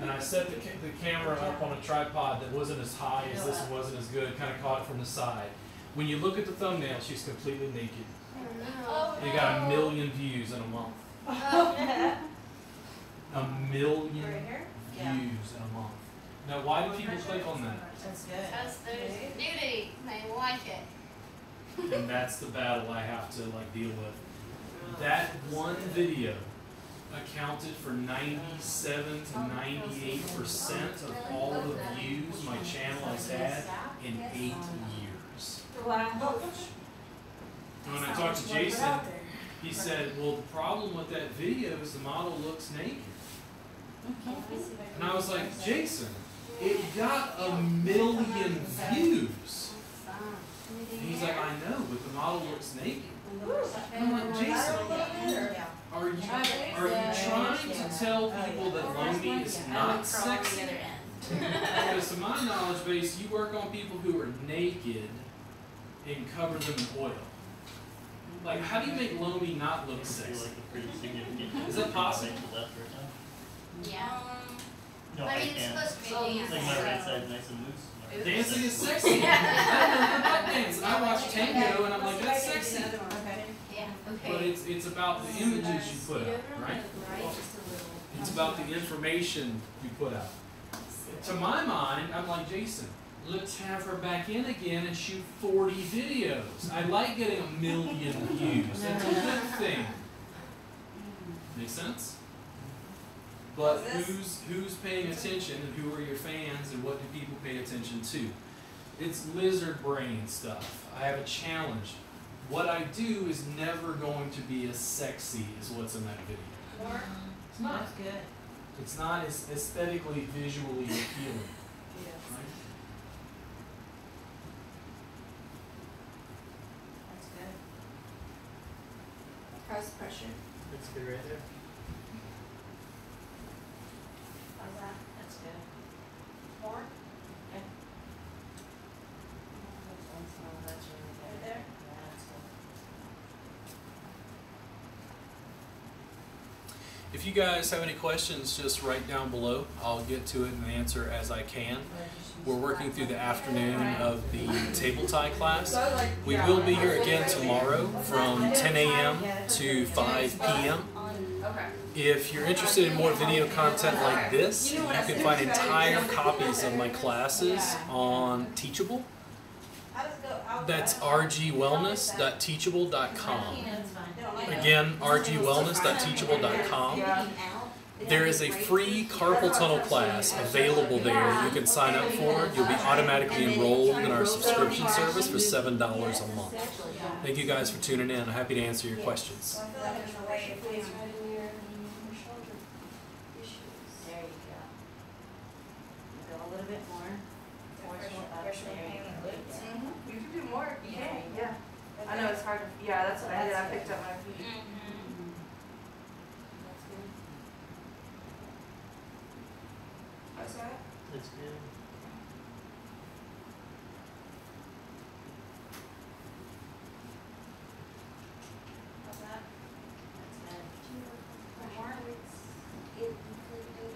and I set the camera up on a tripod that wasn't as high as this one, wasn't as good, kind of caught it from the side. When you look at the thumbnail, she's completely naked. You got 1 million views in a month. 1 million views in a month. Now, why do people click on that? That's good. Because there's nudity. They like it. And that's the battle I have to deal with. That one video accounted for 97 to 98% of all the views my channel has had in 8 years. Wow. And when I talked to Jason, he said, well, the problem with that video is the model looks naked. And I was like, Jason, it got 1 million views. And he's like, I know, but the model looks naked. And I'm like, Jason, are you trying to tell people that Lomi is not sexy? Because to my knowledge base, you work on people who are naked and cover them in oil. Like, how do you make Lomi not look sexy? Is that possible? Yeah. No, I I mean, it's can't. supposed to be dancing. Like my right side's nice and loose. Dancing is sexy. I don't know about dance. And I watch tango and I'm like, that's sexy. Yeah. But it's about the images you put out, right? It's about the information you put out. To my mind, I'm like, Jason, let's have her back in again and shoot 40 videos. I like getting 1 million views. That's a good thing. Make sense? But who's paying attention and who are your fans and what do people pay attention to? It's lizard brain stuff. I have a challenge. What I do is never going to be as sexy as what's in that video. It's not. That's good. It's not as aesthetically, visually appealing. Right? That's good. How's the pressure? That's good right there. How's that? That's good. More? Yeah. That's really good. Right there? Yeah, that's good. If you guys have any questions, just write down below. I'll get to it and answer as I can. We're working through the afternoon of the table tie class. We will be here again tomorrow from 10 a.m. to 5 p.m. If you're interested in more video content like this, you can find entire copies of my classes on Teachable. That's rgwellness.teachable.com. Again, rgwellness.teachable.com. There is a free carpal tunnel class available there you can sign up for. You'll be automatically enrolled in our subscription service for $7 a month. Thank you guys for tuning in. I'm happy to answer your questions. There you go. Go a little bit more. Force it up there. You can do more if you can. Yeah. I know it's hard to, yeah, that's what I did. I picked up my feet. That's good. How's that? That's good. How's that? That's good. More?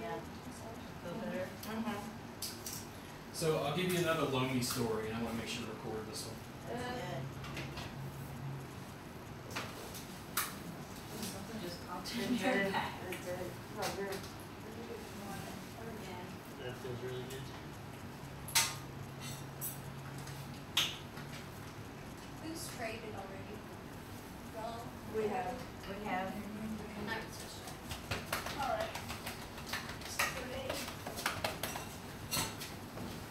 Yeah. Feel better? So I'll give you another Lomi story, and I want to make sure to record this one. That's good. Something just popped in your back. That feels really good. Who's traded already? Well, We have. We have. not such alright.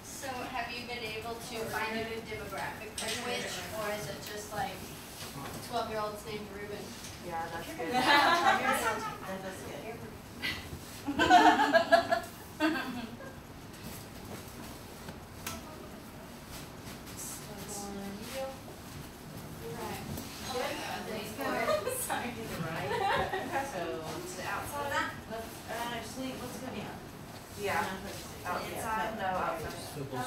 So have you been able to find a good demographic for Twitch, or is it just like 12-year-olds named Ruben? Yeah, that's good. That's good. Sorry. Right. So to the outside of that. Sleep. What's going on? Yeah. Outside? No, outside. No, down.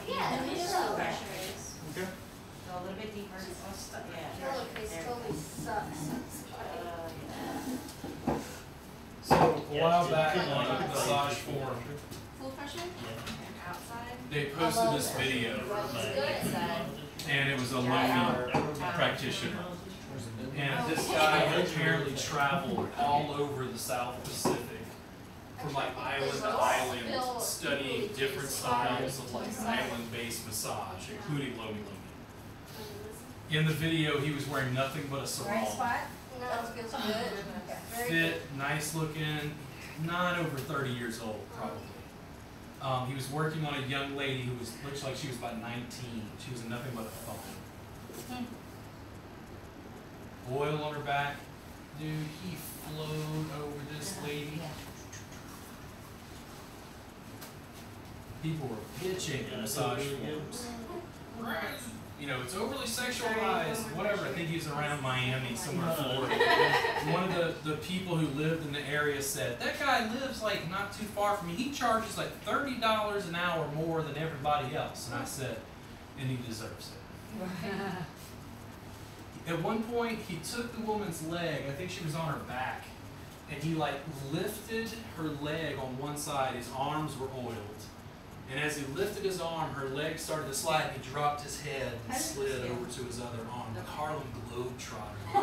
Yeah, I mean, so pressure is. Okay. Go a little bit deeper. Yeah. Pillowcase totally sucks. So a while Yeah, back, it's the massage forum. Full pressure? Yeah. Outside. They posted this video, and it was a local practitioner. And this guy had apparently traveled all over the South Pacific, from like island to island, studying different styles of like island-based massage, including loamy loamy. In the video, he was wearing nothing but a Right sarong. spot? No, it feels good. Very Fit, nice looking, not over 30 years old, probably. He was working on a young lady who looks like she was about 19. She was nothing but a thumb. Oil on her back. Dude, he flowed over this lady. People were pitching Yeah, massage that's really forums. You know, it's overly sexualized, whatever. I think he was around Miami, somewhere in Florida. One of the people who lived in the area said, that guy lives like not too far from me. He charges like $30 an hour more than everybody else. And I said, and he deserves it. At one point, he took the woman's leg, I think she was on her back, and he like lifted her leg on one side, his arms were oiled. And as he lifted his arm, her leg started to slide, and he dropped his head and slid over to his other arm, like Harlem Globetrotter. Oh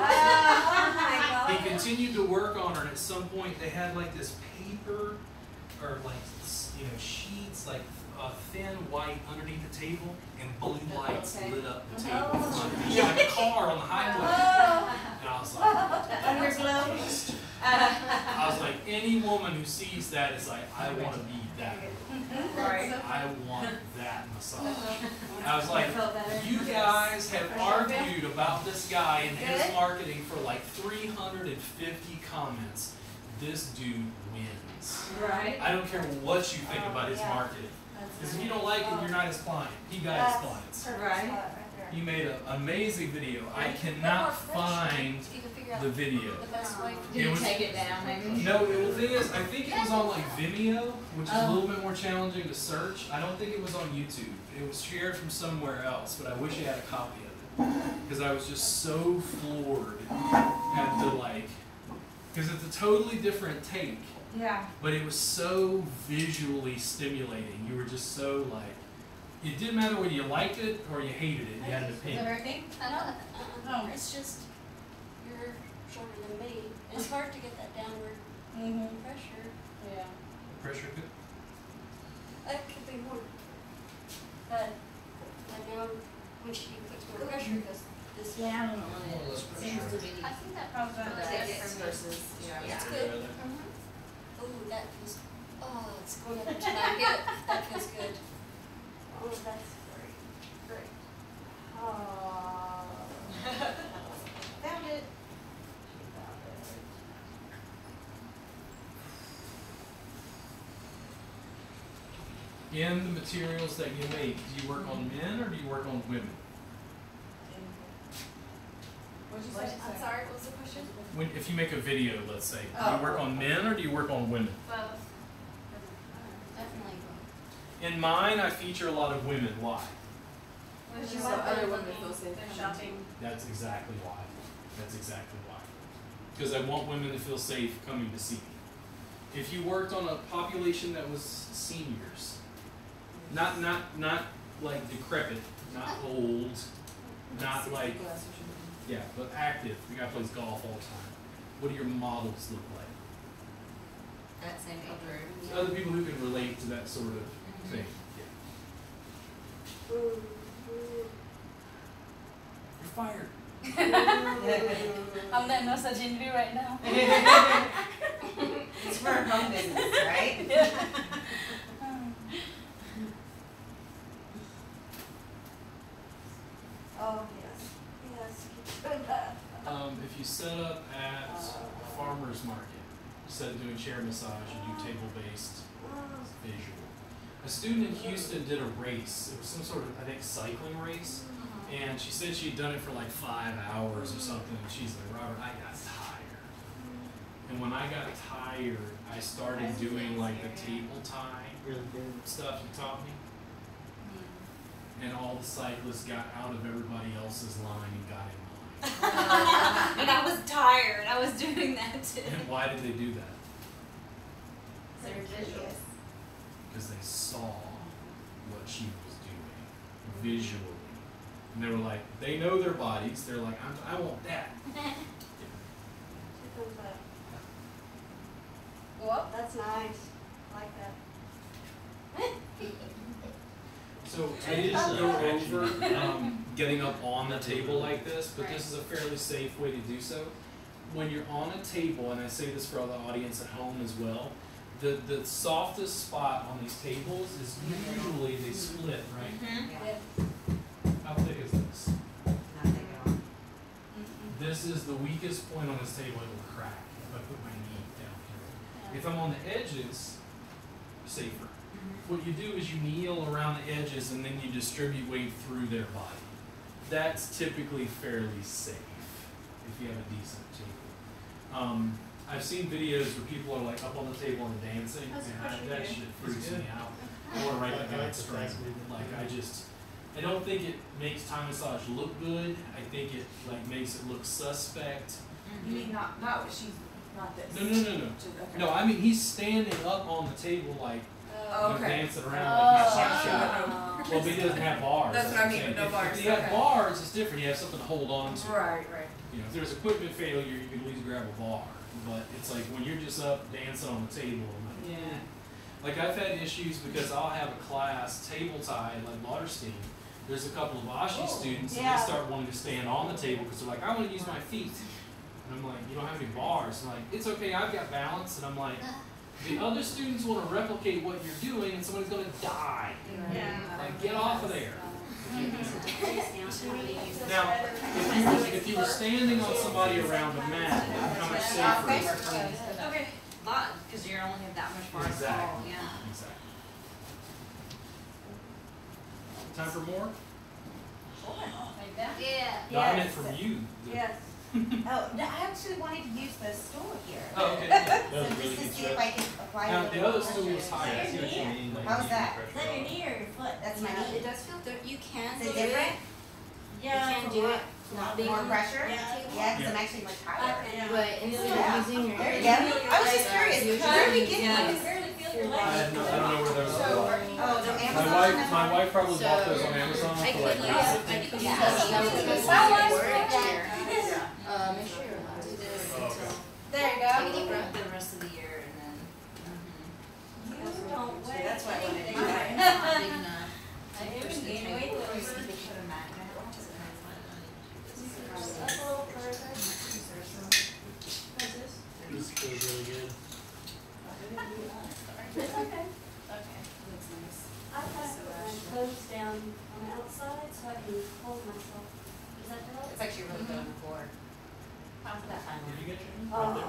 my God. He continued to work on her, and at some point they had like this paper, or like, you know, sheets, like thin white underneath the table, and blue lights lit up the table in front of me, like a car on the highway. And I was like, Underglow. I was like, any woman who sees that is like, I want to be that girl. Right. I want that massage. I was like, you guys have argued about this guy and his marketing for like 350 comments. This dude wins. Right. I don't care what you think about his marketing. Because if you don't like it, you're not his client. He got his clients. Right. He made an amazing video. I cannot find the video. The best way. It was, Take it down, maybe. no, the thing is, I think it was on like Vimeo, which is a little bit more challenging to search. I don't think it was on YouTube. It was shared from somewhere else, but I wish I had a copy of it. Because I was just so floored at the like, because it's a totally different take, Yeah. but it was so visually stimulating. You were just so like, it didn't matter whether you liked it or you hated it, you had an opinion. Everything? No, it's just you're shorter than me. It's hard to get that downward pressure. Yeah. Pressure good? That could be more. But I know when she puts more pressure, because this. Yeah, I don't know. More or less It seems to be. I think that Probably probably that's versus, yeah. It's good. Oh, that feels. Oh, it's going up into my hip. That feels good. Oh, that's great. Great. Oh. Found it. In the materials that you make, do you work on men or do you work on women? What'd you say? I'm sorry, what was the question? When, if you make a video, let's say, do Oh. you work on men or do you work on women? Both. Definitely both. In mine, I feature a lot of women. Why? So other women feel safe. Shopping. That's exactly why. That's exactly why. Because I want women to feel safe coming to see me. If you worked on a population that was seniors, not like decrepit, not old, not like, yeah, but active. The guy plays golf all the time. What do your models look like? That same age group. Other people who can relate to that sort of thing. Yeah. You're fired. I'm letting no such interview right now. It's for home business, right? Oh, yes. Yes. Keep doing that. If you set up at a farmer's market, instead of doing chair massage, you do table-based visual. A student in Houston did a race. It was some sort of, I think, cycling race. And she said she'd done it for like 5 hours or something. And she's like, Robert, I got tired. And when I got tired, I started doing like the table tie Really good. stuff you taught me. And all the cyclists got out of everybody else's line and got in mine. And I was tired. I was doing that too. And why did they do that? So you're Visual. because they saw what she was doing visually. And they were like, they know their bodies. They're like, I want that. Go up, that's nice, I like that. So I didn't go over getting up on the table like this, but this is a fairly safe way to do so. When you're on a table, and I say this for the audience at home as well, the softest spot on these tables is usually they split, right? Yeah. How thick is this? Not big at all. This is the weakest point on this table. It will crack if I put my knee down here. If I'm on the edges, safer. What you do is you kneel around the edges and then you distribute weight through their body. That's typically fairly safe if you have a decent table. I've seen videos where people are like up on the table and dancing, and that shit freaks me out. I want to write that down straight. Like I don't think it makes Thai massage look good. I think it like makes it look suspect. You mean not what she's, not this? No. Okay. No, I mean he's standing up on the table like Okay. dancing around like he's shot shot. Well, but he doesn't have bars. That's what I I'm mean, saying. no If bars, you have okay. bars, it's different. You have something to hold on to. Right. You know, if there's equipment failure, you can at least grab a bar. But it's like when you're just up dancing on the table. I'm like, Yeah. Like I've had issues because I'll have a class table tie like Lauderstein. There's a couple of Ashi students and yeah. they start wanting to stand on the table because they're like, I want to use my feet. And I'm like, you don't have any bars. And like, it's okay, I've got balance. And I'm like, the other students want to replicate what you're doing and somebody's going to die. Yeah. Like, get off of there. Now, Now, if you were standing on somebody around a mat, how much safer is it? Okay. Lot, because you're only have that much bar to Exactly. fall, yeah. Exactly. Time for more? Like that? Yeah. No, I meant from you. Yes. Oh, no, I actually wanted to use the stool here. Oh, okay. Yeah. That So was just really to good see if stretch. I can apply Now, it. the other stool was higher. I see what you mean, like, How's that? pressure Is that your off. knee or your foot? That's my It knee. does feel different. You can Is do it different? You can do it. Not being more on the pressure? table. Yeah, because I'm actually much higher. But instead Yeah. of using your There you go. I was just curious. Where did we get Yeah. these? I don't know where those are. Oh, the Amazon? My wife probably bought those on Amazon I for could like like, $9.50. I could Yeah. use Yeah. those Yeah. here. Yeah. Make sure you're allowed to do this Oh, until okay. There you take a go. deep breath the rest of the year and then. You don't weigh That's why I wanted to do anything. that. Not big enough. I Push haven't the gained table. weight Or though. see if they put a magnet on it. Up a little further. How's this? This feels really good. It's okay. Okay, looks nice. I try to put my toes down on the outside so I can hold myself. Is that right? It's actually really good on the floor. How's that Did time? you get your? Right there.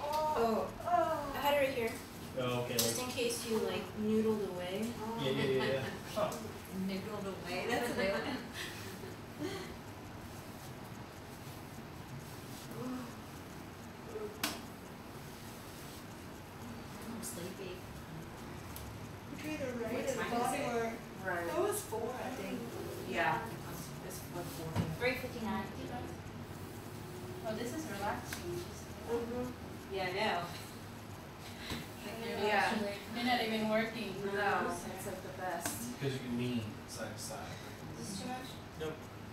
Oh. I had it right here, Oh, okay, just like, in case you like noodled away. yeah. Huh. Noodled away, that's a new one. I'm sleepy. What time is it? Right. It was 4, I think. Yeah. It's 4:40. 3:59. Oh, this is relaxing. Mhm. Yeah, I know. Yeah. You're not even working. No, it's like the best. Because you can lean side to side. Is this too much?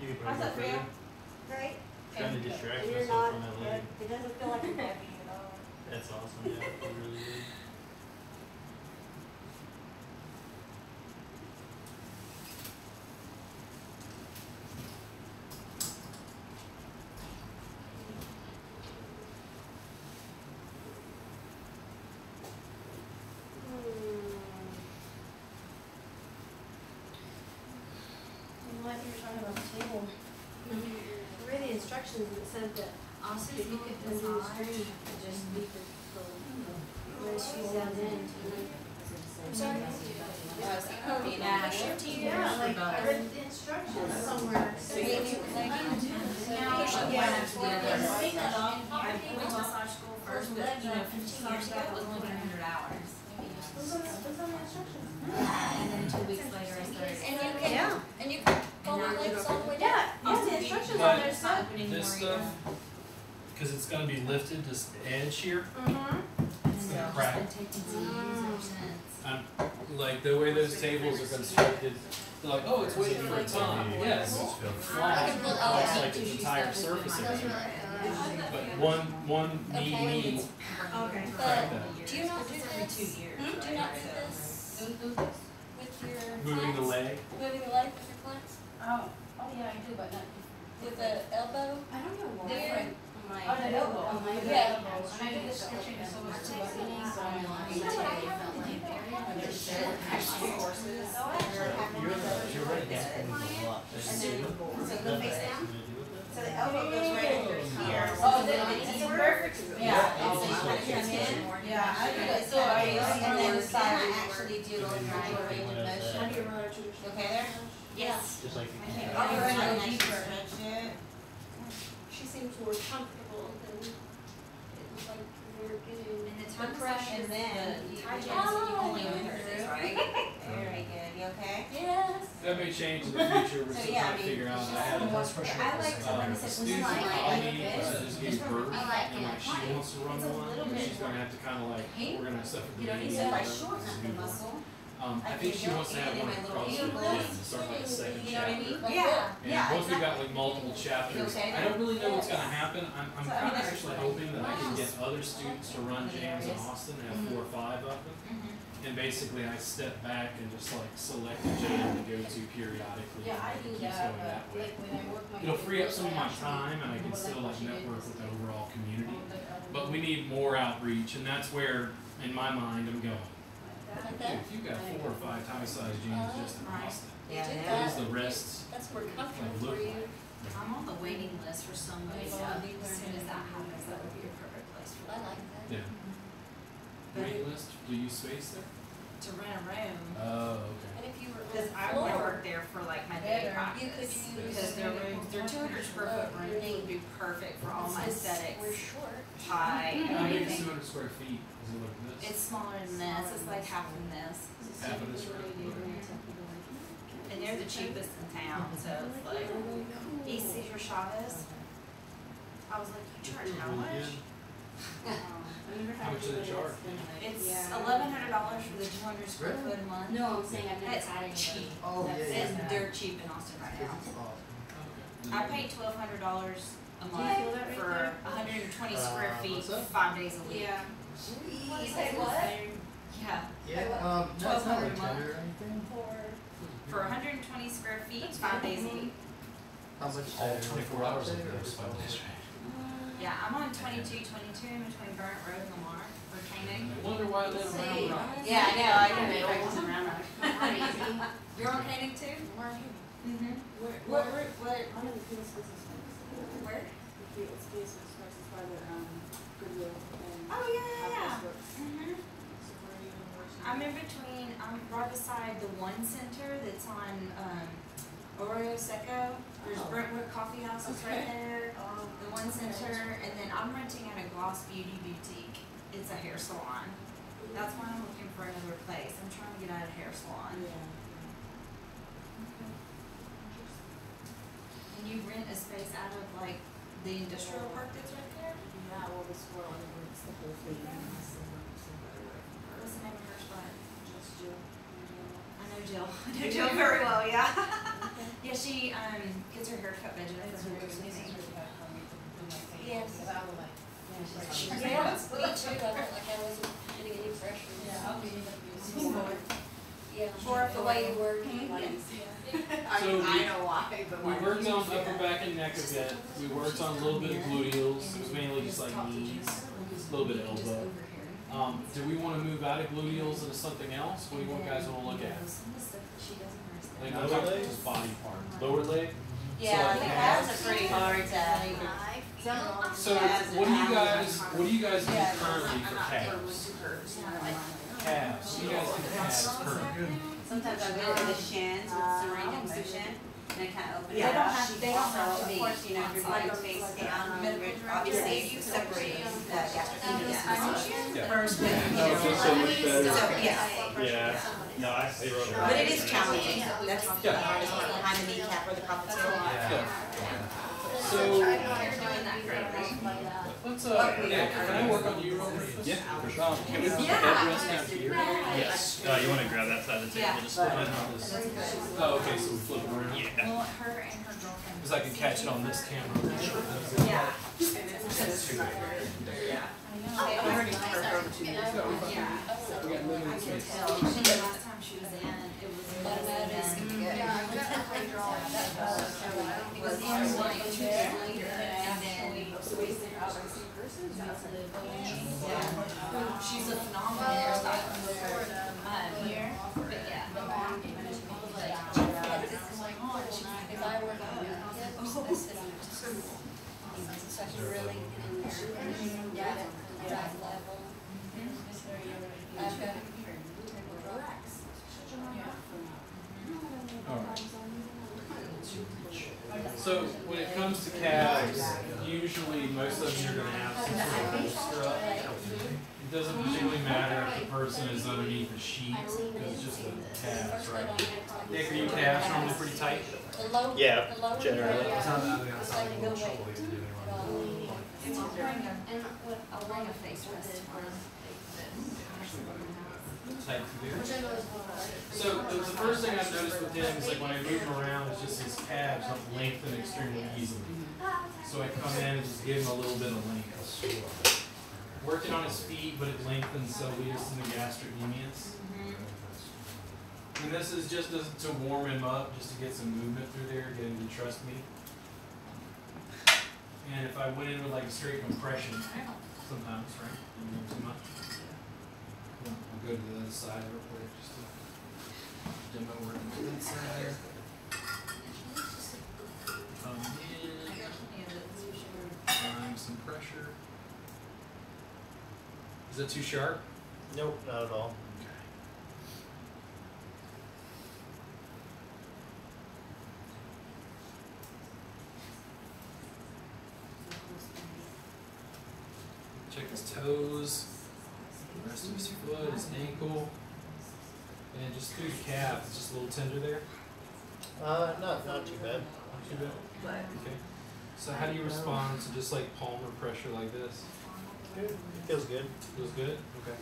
You can How's probably that go feel? further. Great. Trying to distract You're myself not, from that leg. it doesn't feel like you're heavy at all. That's awesome, yeah, it feels really good. What you were talking about the table. Read the instructions and it said that Also, if if you you could could do the massage. string, just leave the squeeze down in. I'm sorry. Yeah, sure to you. Yeah, like I read the instructions somewhere. Maybe like push the one after the other. I went to massage school first, but you know, 15 years ago it was only 100 hours. What's on the instructions? And then 2 weeks later I started. And you Yeah. can, and you can go my legs all the way down. Yeah, Yeah, the instructions But on there It's not said. opening This more stuff, because it's going to be lifted, this edge here, Mm-hmm. And it's then gonna I've crack. just been taking some easy. like the way those tables are constructed, they're like, oh, it's waiting for its time. Yes, flat looks like its entire surface area. But one knee, Okay. crack that. Do you not do Every this? 2 years. Do you not do this with your Moving the clients? leg. Moving the leg with your clients? Oh, yeah, I do, but not. With the elbow? I don't know why. There. Oh, the elbow. Yeah. And I do the stretching so much too. You're right, that's a lot. So the face down? So the elbow goes right under here. Oh, It's a little bit deeper. Yeah. And so you kind of come in. Yeah, I do that. So I And then I side. actually do a little triangle range of motion. Okay there? Yes. Just like you Okay, can. I'll go in and actually stretch it. She seems more comfortable than it was like we were getting. And the the time pressure. and then the tie Oh, joints, you only yeah. winter this, right? Very good. You okay? Yes. That may change in the future. We're So, still yeah, trying to figure out. I had I like to, like I a said, student when call I me, just gave birth, I like and like she wants to run It's a one, little but bit she's gonna have to kind of like, we're gonna suffer You don't the need baby to like or shorten up the newborn. muscle. I think she wants to have one across the gym to start like a second You know what I chapter. mean? Like Yeah, And yeah. once we've got like multiple chapters, okay I don't really know what's gonna happen. I'm So, I kind mean, of that's actually right. hoping that I can get other students to run jams in Austin and have 4 or 5 of them. And basically I step back and just like select a jam to go to periodically. Yeah, I and do it keeps that, going that but way. like when I work my. It'll free up some of my time and I can still like network with the overall community. But we need more outreach, and that's where, in my mind, I'm going. Like Dude, that. if you've got 4 or 5 tie-sized jeans just in Austin, You do what is that. the rest? That's more comfortable Like, look for you. I'm on the waiting list for somebody, so as soon as that happens, that would be a perfect place for I that. like that. Yeah. Wait list, do you space there? To rent a room, Oh, okay. And if you were because on I the would floor, work there for like my day Better. you could practice. use. Because their rooms, their 200 square foot rooms would be perfect for all my Since aesthetics, we're short. tie, How big is everything. 200 square feet? Is it like this? It's smaller than this, it's like half than this. Half of this room? And they're the cheapest in town, so it's like, East Cedar Chavez. I was like, you charge how much? How much do they charge? It's $1,100 for the 200 square foot a month. No, I'm saying I've never That's had any. cheap. Oh, yeah, yeah. It's dirt cheap in Austin right now. Okay. I paid $1,200 a Do you feel that month right for there? 120 square feet, what's up? 5 days a week. Yeah. You say what? Yeah, Yeah, that's not 1200 like a month. tender or anything. for 120 square feet, 5 days a week. How much? All 24 hours of those 5 days, right? Yeah, I'm on 2222 in between Burnt Road and Lamar for training. I wonder why they don't See, run. Yeah, I know, I know. They don't want around us. You're on training too? Mm-hmm. What? I'm in the Phoenix Business School. Where? The Phoenix Business School by the Goodwill and Oh, yeah. Carpal Books. Mm-hmm. Sequoia University. I'm in between, I'm right beside the one center that's on, Oreo Seco. There's Brentwood Coffee Houses right there. The one center, and then I'm renting at a Gloss Beauty Boutique. It's a hair salon. That's why I'm looking for another place. I'm trying to get out of hair salon. Yeah. And you rent a space out of like the industrial park that's right there? Yeah, well, this world, it's the whole thing. What's the name of her spot? Just Jill. I know Jill. I know Jill very well, yeah. Yeah, she gets her hair cut veggie. That's her cleaning. Yes. Because I was like, Yeah, me too. I felt like I wasn't getting any pressure. I'll be using more. Yeah. Or if the I- way you work. Mhm. So I know why, but we worked on upper back and neck a bit. We worked on a little bit of gluteals. It was mainly just like knees, a little bit of elbow. Do we want to move out of gluteals into something else? What do you guys want to look at? Like, I'm talking about just body part. Lower leg? Yeah, like the calves? calves are pretty hard to. So what do you guys do currently for calves? Calves. What do you guys do for calves currently? Sometimes I go to the shins with some range of motion, and I kind of open it They don't up. have, they don't have to So, be. of course, you know, if you're going face down, obviously separating the gastric Yeah. first, but, you That would feel so much better. so, yeah. Yeah. No, I see. But it is challenging, that's the Yeah. hardest part, behind the kneecap or the carpal tunnel. Yeah. So let's Nick, can I work on you real quick? Yeah, for sure. Can we put the headrest down here? Yes. You want to grab that side of the table? Yeah. Just flip it. Oh, okay, so we flip it around. Yeah. Well, her and her girlfriend. Because I can catch it on this camera. Yeah. I already told her to go to Yeah. I can tell. The last time she was in, it was it was in like 2 days later, and then she's a phenomenal hairstylist. Here, but yeah. If I were to this is such a really that level. I've got relax. Alright. So when it comes to calves, usually most of them you're going to have some sort of strut. It doesn't really matter if the person is underneath the sheet, because it's just the calves, right? Nick, are you calves normally pretty tight? The low, Yeah, the lower generally. area, It's not that it's like no weight. And I'll bring a face rest tomorrow. Tight through there. So the first thing I've noticed with him is like when I move him around, it's just his calves don't lengthen extremely easily. So I come in and just give him a little bit of length. Working on his feet, but it lengthens soleus and the gastrocnemius. And this is just to warm him up, just to get some movement through there, get him to trust me. And if I went in with like a straight compression, sometimes, right? Too much. I'll go to the other side real quick, just to demo working on that side. Come in, applying some pressure. Is that too sharp? Nope, not at all. Check his toes, the rest of his foot, his ankle, and just through the calf. It's just a little tender there. Not too bad. Not too bad. Okay. So how do you respond to just like palmar pressure like this? Good. It feels good. Feels good. Okay.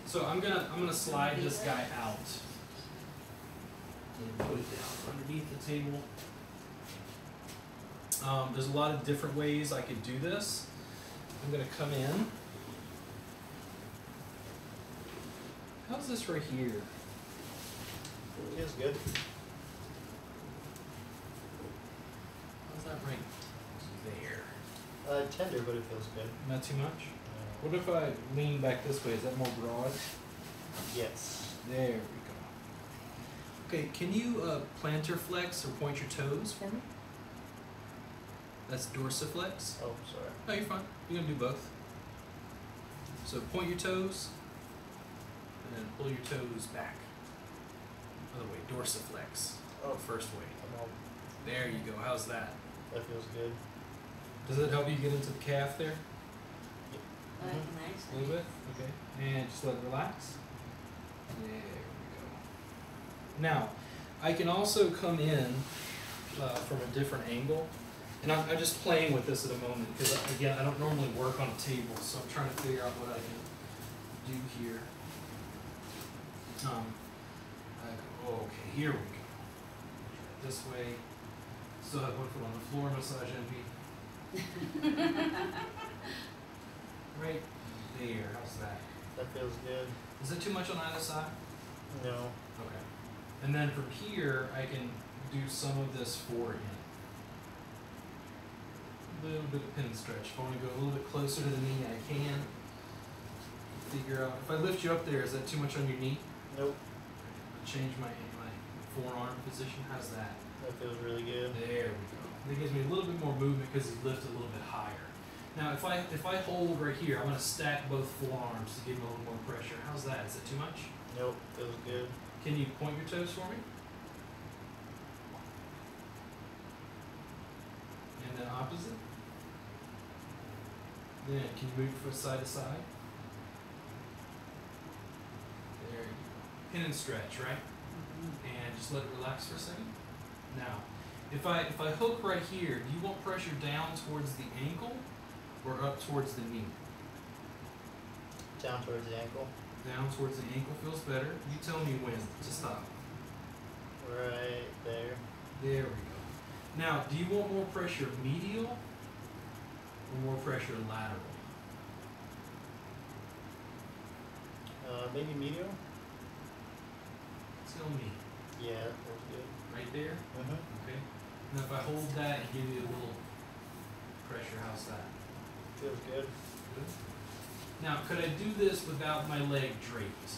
So I'm gonna slide this guy out and put it down underneath the table. There's a lot of different ways I could do this. I'm gonna come in. How's this right here? It feels good. How's that right there? Tender, but it feels good. Not too much? What if I lean back this way? Is that more broad? Yes. There we go. Okay, can you plantar flex or point your toes for me? That's dorsiflex. Oh, sorry. No, you're fine. You're gonna do both. So point your toes, and then pull your toes back. Other way, dorsiflex. Oh. First way. I'm all, There you go. How's that? that feels good. Does it help you get into the calf there? Nice. A little bit? Okay. And just let it relax. There we go. Now, I can also come in from a different angle. And I'm just playing with this at the moment because, again, I don't normally work on a table, so I'm trying to figure out what I can do here. Okay, here we go. This way. Still have one foot on the floor, massage envy. Right there. How's that? That feels good. Is it too much on either side? No. Okay. And then from here, I can do some of this forehand. A little bit of pin stretch. If I want to go a little bit closer to the knee, I can. Figure out. If I lift you up there, is that too much on your knee? Nope. I'll change my forearm position. How's that? That feels really good. There we go. That gives me a little bit more movement because he's lifted a little bit higher. Now, if I hold right here, I'm going to stack both forearms to give him a little more pressure. How's that? Is that too much? Nope. Feels good. Can you point your toes for me? And then opposite. Then can you move your foot side to side? There you go. Pin and stretch, right? And just let it relax for a second. Now, if I hook right here, do you want pressure down towards the ankle or up towards the knee? Down towards the ankle. Down towards the ankle feels better. You tell me when to stop. Right there. There we go. Now, do you want more pressure medial or more pressure lateral? Maybe medial? Tell me. Yeah, that feels good. Right there? Mm-hmm. Okay. Now if I hold that and give you a little pressure, how's that? Feels good. Good. Now, could I do this without my leg draped?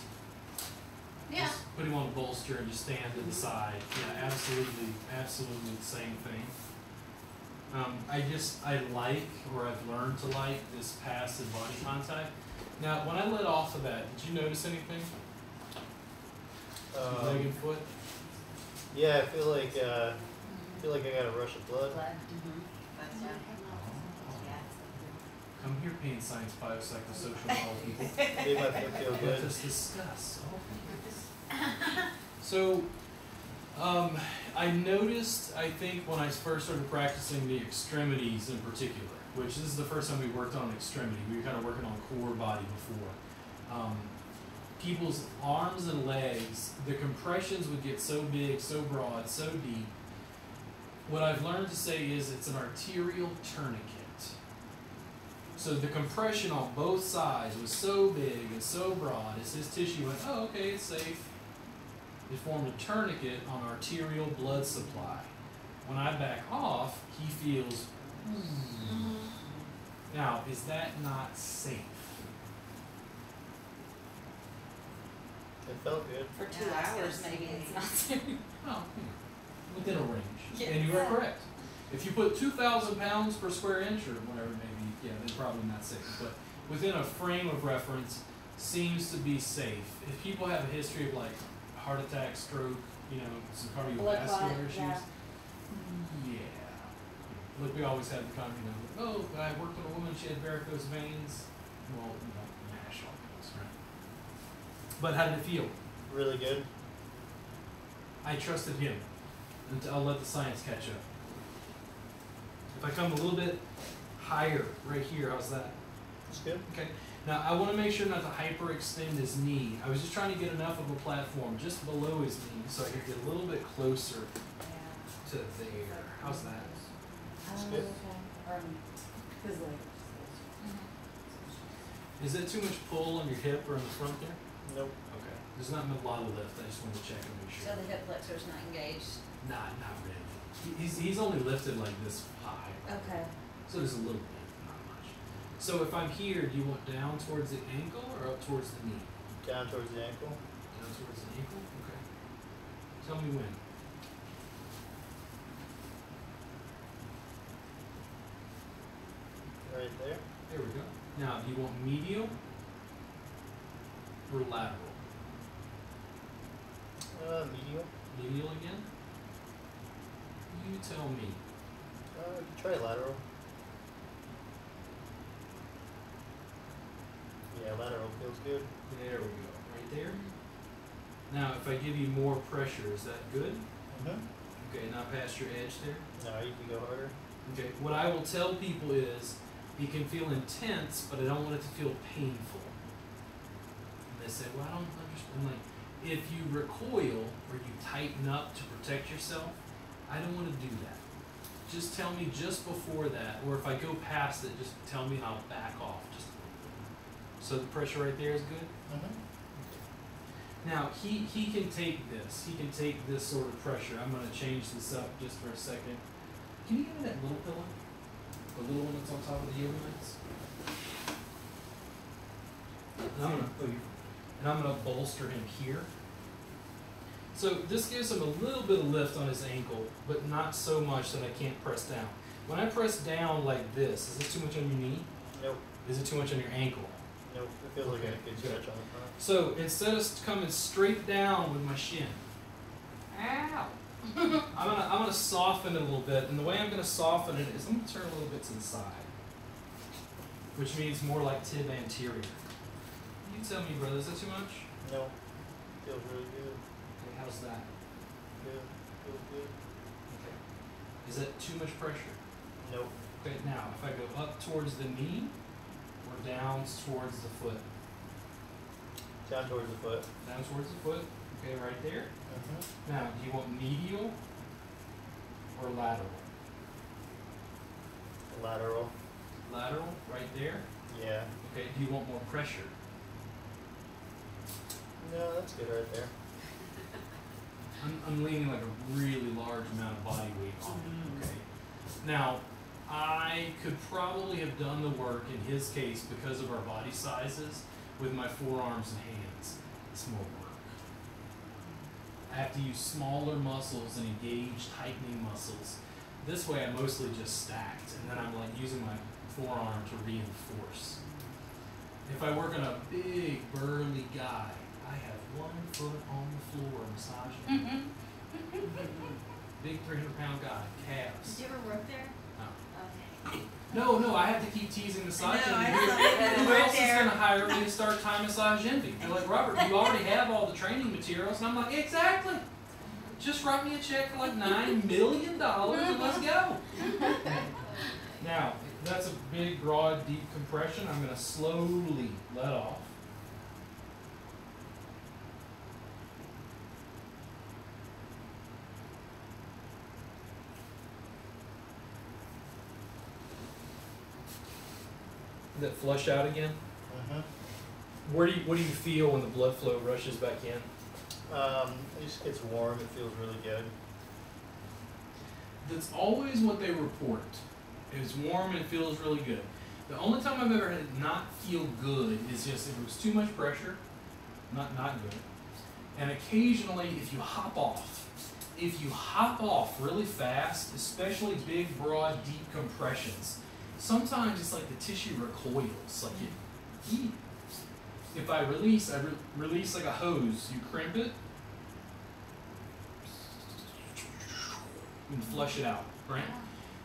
Yeah. Just put him on a bolster and just stand to the side. Yeah, absolutely, absolutely the same thing. I like, or I've learned to like, this passive body contact. Now, when I let off of that, did you notice anything? Leg and foot? Yeah, I feel like I got a rush of blood. Come here, pain science, biopsychosocial people. Made my foot feel Let good. us discuss. So, I noticed, I think, when I first started practicing the extremities in particular, which this is the first time we worked on an extremity. We were kind of working on core body before. People's arms and legs, the compressions would get so big, so broad, so deep. What I've learned to say is it's an arterial tourniquet. So the compression on both sides was so big and so broad, as his tissue went, oh, okay, it's safe. It formed a tourniquet on arterial blood supply. When I back off, he feels, Now, is that not safe? It felt good. For 2 hours, maybe it's not safe. Oh, within a range. Yeah. And you are correct. If you put 2,000 pounds per square inch or whatever, maybe, yeah, then probably not safe. But within a frame of reference, seems to be safe. If people have a history of like heart attack, stroke, some cardiovascular issues, yeah. Look, we always had the comment, oh, I worked with a woman, she had varicose veins. Well, MASH all goes, right? But how did it feel? Really good. I trusted him. And I'll let the science catch up. If I come a little bit higher right here, how's that? It's good. Okay. Now I want to make sure not to hyperextend his knee. I was just trying to get enough of a platform just below his knee so I could get a little bit closer to there. How's that? It's good. Is it too much pull on your hip or in the front there? Nope. Okay. There's not a lot of lift. I just wanted to check and make So sure. the hip flexor's not engaged. Not really. He's only lifted like this high. Okay. So there's a little bit, not much. So if I'm here, do you want down towards the ankle or up towards the knee? Down towards the ankle. Down towards the ankle? Okay. Tell me when. Right there. There we go. Now, do you want medial or lateral? Medial. Medial again? You tell me. Try lateral. Yeah, lateral feels good. There we go. Right there. Now, if I give you more pressure, is that good? Mm-hmm. Okay, not past your edge there. No, you can go harder. Okay, what I will tell people is, it can feel intense, but I don't want it to feel painful. And they say, well, I don't understand. I'm like, if you recoil or you tighten up to protect yourself, I don't want to do that. Just tell me just before that, or if I go past it, just tell me and I'll back off just a little bit. So the pressure right there is good? Mm-hmm. Now, he can take this. He can take this sort of pressure. I'm going to change this up just for a second. Can you give me that little pillow? The little one that's on top of the yoga mats? And I'm gonna bolster him here. So this gives him a little bit of lift on his ankle, but not so much that I can't press down. When I press down like this, is this too much on your knee? Nope. Is it too much on your ankle? Nope. It feels like Okay, a good good. stretch on the front. So instead of coming straight down with my shin, ow! I'm gonna soften it a little bit, and the way I'm gonna soften it is I'm gonna turn a little bit to the side, which means more like tib anterior. You tell me, brother, is that too much? No. Feels really good. Okay, how's that? Good. Feels good. Okay. Is that too much pressure? Nope. Okay, now if I go up towards the knee or down towards the foot, Down towards the foot. Down towards the foot. Okay, right there. Now, do you want medial or lateral? Lateral. Lateral, right there. Yeah. Okay, do you want more pressure? No, that's good right there. I'm leaning like a really large amount of body weight on it, okay? Now, I could probably have done the work in his case because of our body sizes with my forearms and hands. It's more work. I have to use smaller muscles and engage tightening muscles. This way I mostly just stacked, and then I'm like using my forearm to reinforce. If I work on a big, burly guy, I have 1 foot on the floor massaging. Big 300-pound guy, calves. Did you ever work there? No. Okay. No, I have to keep teasing massage I know, envy. I saw you Who right else is there. going to hire me to start Thai massage envy? They're like, Robert, you already have all the training materials. And I'm like, exactly. Just write me a check for like $9 million and let's go. Now, that's a big, broad, deep compression. I'm going to slowly let off. That flush out again. What do you feel when the blood flow rushes back in? It just gets warm. It feels really good. That's always what they report. It's warm and it feels really good. The only time I've ever had it not feel good is just if it was too much pressure, not good. And occasionally if you hop off really fast, especially big, broad, deep compressions, sometimes it's like the tissue recoils, like it. If I release, release like a hose. You crimp it and flush it out, right?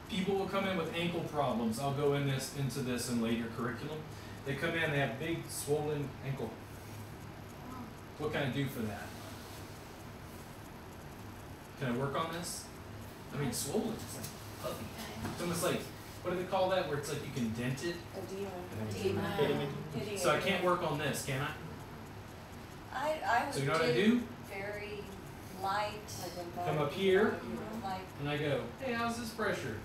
People will come in with ankle problems. I'll go into this in later curriculum. They come in, they have big swollen ankle. What can I do for that? Can I work on this? I mean, swollen, it's like puffy. It's almost like, what do they call that, where it's like you can dent it? Edema. So I can't work on this, can I? I So you know would what I do? very light, Come up here, like, and I go, hey, how's this pressure?